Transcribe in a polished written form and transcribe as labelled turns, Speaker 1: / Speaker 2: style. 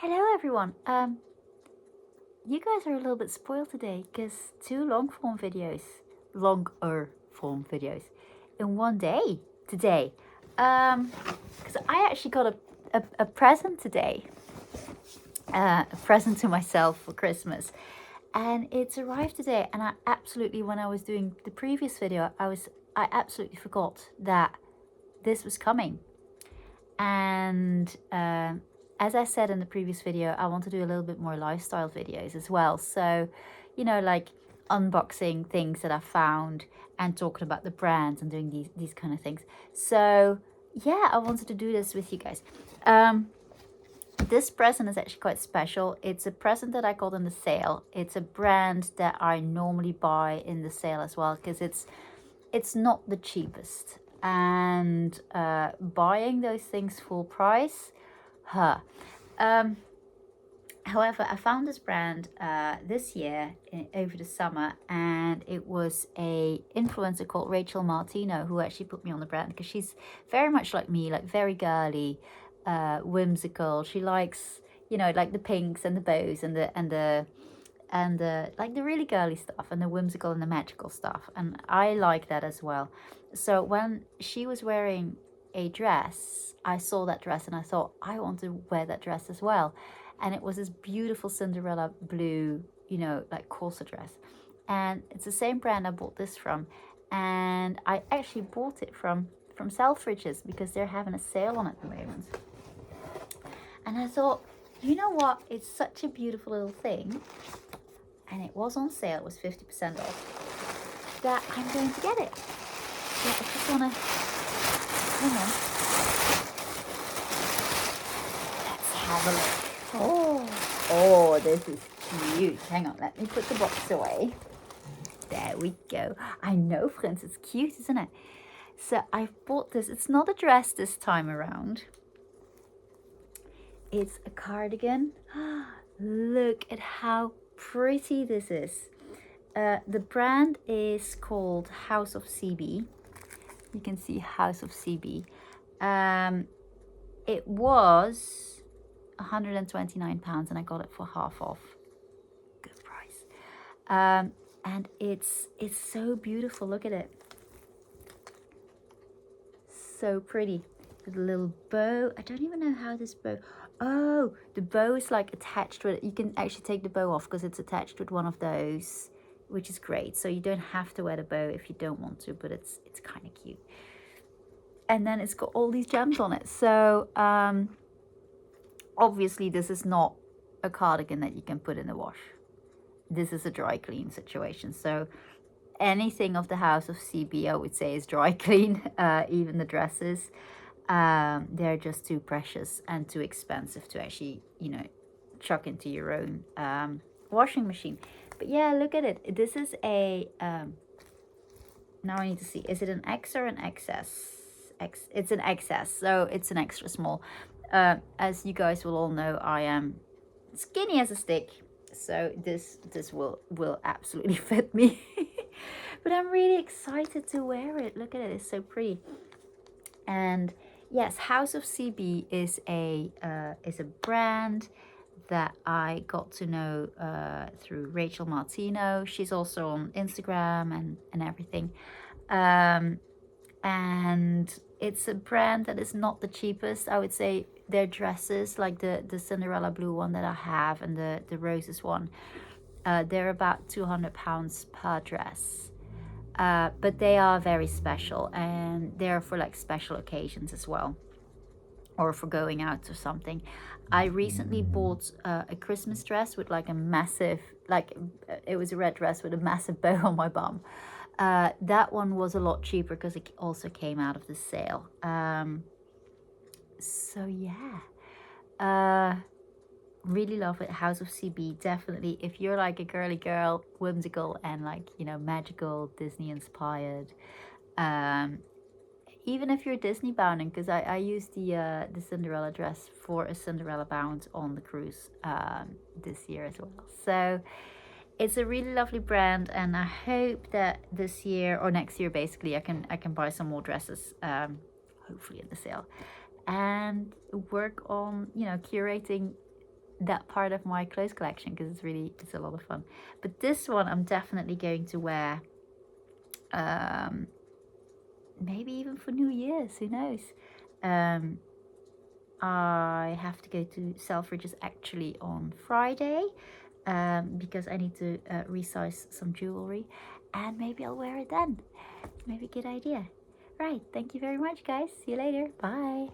Speaker 1: Hello everyone. You guys are a little bit spoiled today because two longer form videos in one day today. Because I actually got a present today, a present to myself for Christmas, and it's arrived today. And I absolutely, when I was doing the previous video, I absolutely forgot that this was coming. And as I said in the previous video, I want to do a little bit more lifestyle videos as well. So, like unboxing things that I found and talking about the brands and doing these kind of things. So yeah, I wanted to do this with you guys. This present is actually quite special. It's a present that I got in the sale. It's a brand that I normally buy in the sale as well, because it's not the cheapest. And buying those things full price, however, I found this brand this year over the summer, and it was a influencer called Rachel Martino who actually put me on the brand, because she's very much like me, like very girly, whimsical. She likes, like the pinks and the bows and the like the really girly stuff and the whimsical and the magical stuff, and I like that as well. So when she was wearing a dress, I saw that dress and I thought I want to wear that dress as well. And it was this beautiful Cinderella blue, like corset dress, and it's the same brand I bought this from. And I actually bought it from Selfridges because they're having a sale on at the moment. And I thought, you know what, it's such a beautiful little thing, and it was on sale, it was 50% off, that I'm going to get it. So I just want to, hang on, let's have a look. Oh, this is cute. Hang on, let me put the box away. There we go. I know, friends, it's cute, isn't it? So I bought this. It's not a dress this time around. It's a cardigan. Look at how pretty this is. The brand is called House of CB. You can see House of CB. It was £129 and I got it for half off. Good price. And it's so beautiful. Look at it. So pretty. With a little bow. I don't even know how this bow. Oh, the bow is like attached with it. You can actually take the bow off because it's attached with one of those, which is great. So you don't have to wear the bow if you don't want to, but it's kind of cute. And then it's got all these gems on it. So obviously this is not a cardigan that you can put in the wash. This is a dry clean situation. So anything of the House of CB, I would say, is dry clean, even the dresses. They're just too precious and too expensive to actually, chuck into your own washing machine. But yeah, look at it. This is a, now I need to see, is it an X or an XS? It's an XS, so it's an extra small. As you guys will all know, I am skinny as a stick, so this will absolutely fit me. But I'm really excited to wear it. Look at it, it's so pretty. And yes, House of CB is a brand that I got to know through Rachel Martino. She's also on Instagram and everything. And it's a brand that is not the cheapest. I would say their dresses, like the Cinderella blue one that I have and the roses one, they're about £200 per dress. But they are very special, and they're for like special occasions as well, or for going out or something. I recently bought a Christmas dress with like a massive, it was a red dress with a massive bow on my bum. That one was a lot cheaper because it also came out of the sale. So yeah, really love it. House of CB, definitely. If you're like a girly girl, whimsical and like, magical, Disney inspired, even if you're Disney bounding, because I used the Cinderella dress for a Cinderella bound on the cruise this year as well. So it's a really lovely brand, and I hope that this year or next year, basically, I can buy some more dresses, hopefully in the sale, and work on curating that part of my clothes collection because it's a lot of fun. But this one I'm definitely going to wear, maybe even for New Year's, who knows. I have to go to Selfridges actually on Friday, because I need to resize some jewelry, and maybe I'll wear it then. Maybe a good idea. Right, thank you very much, guys. See you later. Bye.